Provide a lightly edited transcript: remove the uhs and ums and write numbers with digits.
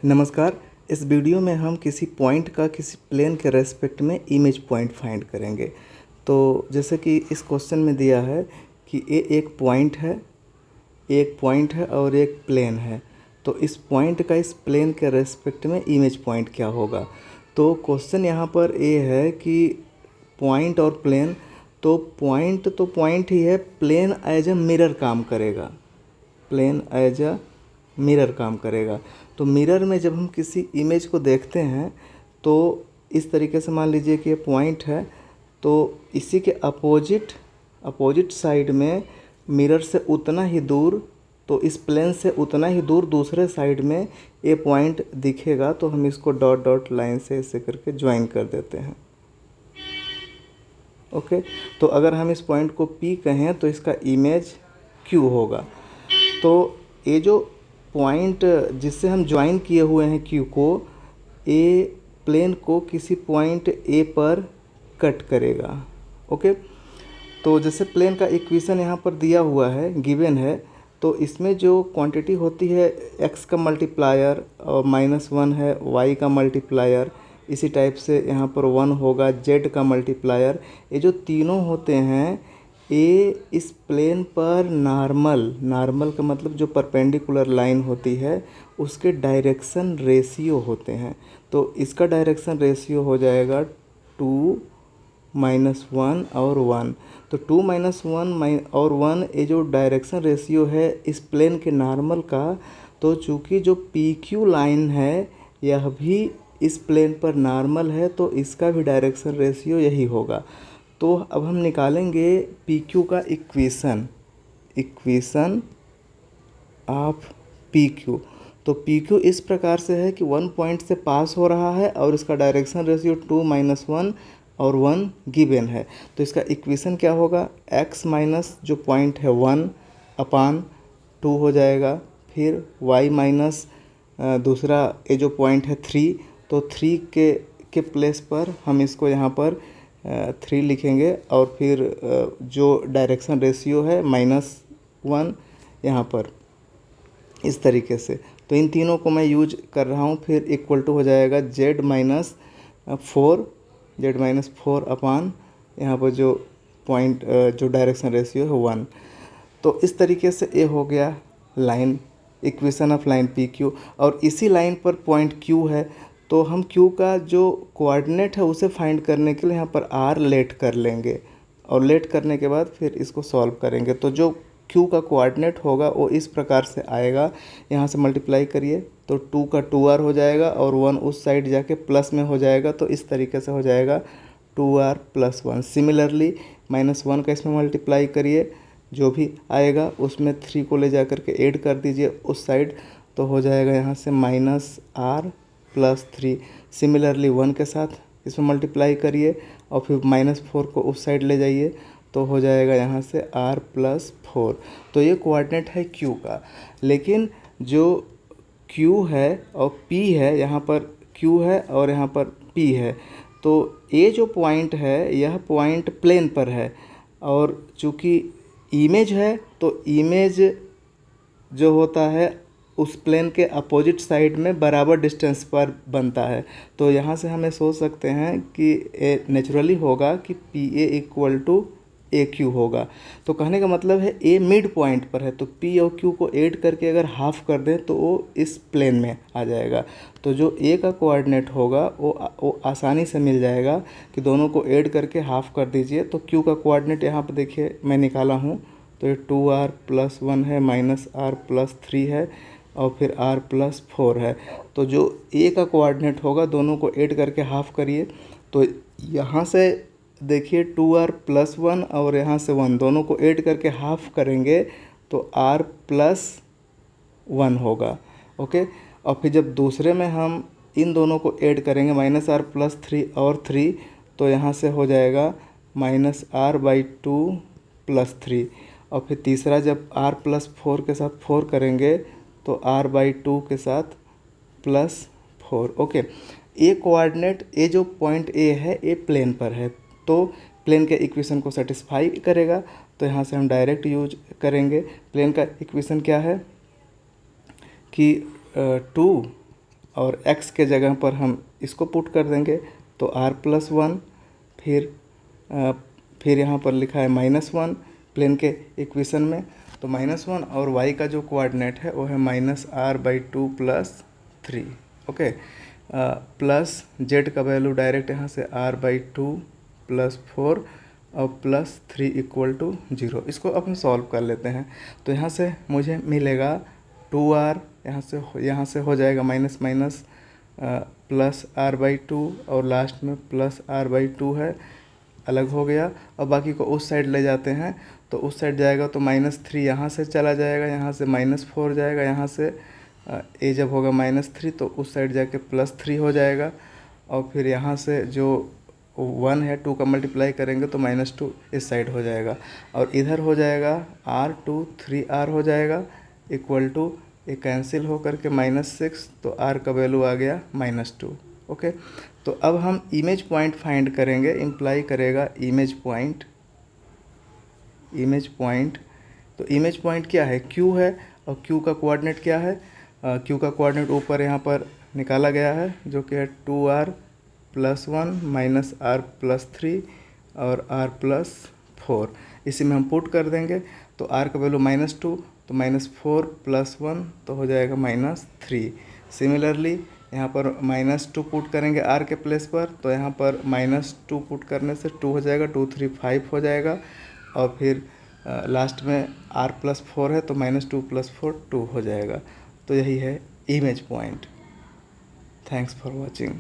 नमस्कार। इस वीडियो में हम किसी पॉइंट का किसी प्लेन के रेस्पेक्ट में इमेज पॉइंट फाइंड करेंगे। तो जैसे कि इस क्वेश्चन में दिया है कि ये एक पॉइंट है और एक प्लेन है। तो इस पॉइंट का इस प्लेन के रेस्पेक्ट में इमेज पॉइंट क्या होगा। तो क्वेश्चन यहाँ पर ये है कि पॉइंट और प्लेन, तो पॉइंट ही है, प्लेन एज अ मिरर काम करेगा। प्लेन एज अ मिरर काम करेगा। तो मिरर में जब हम किसी इमेज को देखते हैं तो इस तरीके से मान लीजिए कि ये पॉइंट है, तो इसी के अपोजिट साइड में मिरर से उतना ही दूर, तो इस प्लेन से उतना ही दूर दूसरे साइड में ये पॉइंट दिखेगा। तो हम इसको डॉट डॉट लाइन से ऐसे करके ज्वाइन कर देते हैं। ओके, तो अगर हम इस पॉइंट को P कहें तो इसका इमेज Q होगा। तो ये जो पॉइंट जिससे हम ज्वाइन किए हुए हैं Q को, ए प्लेन को किसी पॉइंट A पर कट करेगा। ओके, तो जैसे प्लेन का इक्वेशन यहाँ पर दिया हुआ है, गिवन है, तो इसमें जो क्वांटिटी होती है x का मल्टीप्लायर और -1 है y का मल्टीप्लायर, इसी टाइप से यहाँ पर 1 होगा z का मल्टीप्लायर। ये जो तीनों होते हैं ये इस प्लेन पर नॉर्मल का मतलब जो परपेंडिकुलर लाइन होती है उसके डायरेक्शन रेशियो होते हैं। तो इसका डायरेक्शन रेशियो हो जाएगा 2 -1 और 1। तो 2 -1 और 1 ये जो डायरेक्शन रेशियो है इस प्लेन के नॉर्मल का, तो चूँकि जो PQ लाइन है यह भी इस प्लेन पर नॉर्मल है, तो इसका भी डायरेक्शन रेशियो यही होगा। तो अब हम निकालेंगे PQ का इक्वेशन ऑफ PQ। तो PQ इस प्रकार से है कि 1 पॉइंट से पास हो रहा है और इसका डायरेक्शन रेशियो 2 -1 और 1 गिवन है। तो इसका इक्वेशन क्या होगा, x माइनस जो पॉइंट है 1 अपान 2 हो जाएगा, फिर y माइनस दूसरा ये जो पॉइंट है 3, तो 3 के प्लेस पर हम इसको यहाँ पर 3 लिखेंगे और फिर जो डायरेक्शन रेशियो है -1 यहाँ पर इस तरीके से। तो इन तीनों को मैं यूज कर रहा हूँ। फिर इक्वल टू हो जाएगा z -4 अपान यहाँ पर जो पॉइंट जो डायरेक्शन रेशियो है 1। तो इस तरीके से ये हो गया line, equation of line PQ। और इसी लाइन पर पॉइंट Q है, तो हम Q का जो कोऑर्डिनेट है उसे फाइंड करने के लिए यहाँ पर R लेट कर लेंगे और लेट करने के बाद फिर इसको सॉल्व करेंगे। तो जो Q का कोऑर्डिनेट होगा वो इस प्रकार से आएगा, यहाँ से मल्टीप्लाई करिए तो 2 का 2R हो जाएगा और 1 उस साइड जाके प्लस में हो जाएगा। तो इस तरीके से हो जाएगा 2R + 1। सिमिलरली -1 का इसमें मल्टीप्लाई करिए, जो भी आएगा उसमें 3 को ले जा कर के ऐड कर दीजिए उस साइड, तो हो जाएगा यहाँ से -R + 3। सिमिलरली 1 के साथ इसमें मल्टीप्लाई करिए और फिर -4 को उस साइड ले जाइए, तो हो जाएगा यहाँ से R + 4। तो ये कोऑर्डिनेट है Q का। लेकिन जो Q है और P है, यहाँ पर Q है और यहाँ पर P है, तो ये जो पॉइंट है यह पॉइंट प्लेन पर है और चूँकि इमेज है तो इमेज जो होता है उस प्लेन के अपोजिट साइड में बराबर डिस्टेंस पर बनता है। तो यहाँ से हमें सोच सकते हैं कि नेचुरली होगा कि PA = AQ होगा। तो कहने का मतलब है A मिड पॉइंट पर है, तो P और Q को ऐड करके अगर हाफ कर दें तो वो इस प्लेन में आ जाएगा। तो जो A का कोऑर्डिनेट होगा वो आसानी से मिल जाएगा कि दोनों को ऐड करके हाफ कर दीजिए। तो Q का कोऑर्डिनेट यहाँ पर देखिए मैं निकाला हूँ, तो ये 2R + 1 है, -R + 3 है और फिर R + 4 है। तो जो A का कोऑर्डिनेट होगा दोनों को ऐड करके हाफ करिए, तो यहाँ से देखिए 2R + 1 और यहाँ से 1 दोनों को ऐड करके हाफ करेंगे तो R + 1 होगा। ओके, और फिर जब दूसरे में हम इन दोनों को ऐड करेंगे -R + 3 और 3, तो यहाँ से हो जाएगा -R/2 + 3। और फिर तीसरा जब R + 4 के साथ 4 करेंगे तो R/2 के साथ +4। ओके, ये कोऑर्डिनेट, ये जो पॉइंट A है ये प्लेन पर है, तो प्लेन के इक्वेशन को सेटिस्फाई करेगा। तो यहाँ से हम डायरेक्ट यूज करेंगे। प्लेन का इक्वेशन क्या है कि 2 और x के जगह पर हम इसको पुट कर देंगे तो r+1, फिर यहाँ पर लिखा है -1 प्लेन के इक्वेशन में, तो -1 और y का जो कोऑर्डिनेट है वो है -r/2 + 3। ओके, प्लस z का वैल्यू डायरेक्ट यहाँ से r/2 + 4 और +3 = 0। इसको अब हम सॉल्व कर लेते हैं। तो यहाँ से मुझे मिलेगा 2r, यहाँ से हो जाएगा माइनस माइनस +r/2 और लास्ट में +r/2 है, अलग हो गया। और बाकी को उस साइड ले जाते हैं तो उस साइड जाएगा तो -3 यहाँ से चला जाएगा, यहाँ से -4 जाएगा, यहाँ से a जब होगा -3 तो उस साइड जाके +3 हो जाएगा। और फिर यहाँ से जो 1 है 2 का मल्टीप्लाई करेंगे तो -2 इस साइड हो जाएगा और इधर हो जाएगा r2 3r हो जाएगा इक्वल टू ये कैंसिल हो करके -6, तो r का वैल्यू आ गया -2। ओके, तो अब हम इमेज पॉइंट फाइंड करेंगे, इम्प्लाई करेगा इमेज पॉइंट। तो इमेज पॉइंट क्या है, q है और q का कोऑर्डिनेट क्या है, q का कोऑर्डिनेट ऊपर यहाँ पर निकाला गया है जो कि है 2r + 1 -r + 3 और r + 4। इसी में हम पुट कर देंगे तो r का वैल्यू -2, तो -4 + 1 तो हो जाएगा -3। सिमिलरली यहाँ पर -2 पुट करेंगे r के प्लेस पर, तो यहाँ पर -2 पुट करने से 2 हो जाएगा, 2 3 5 हो जाएगा और फिर लास्ट में r + 4 है तो -2 + 4 2 हो जाएगा। तो यही है image point. Thanks for watching.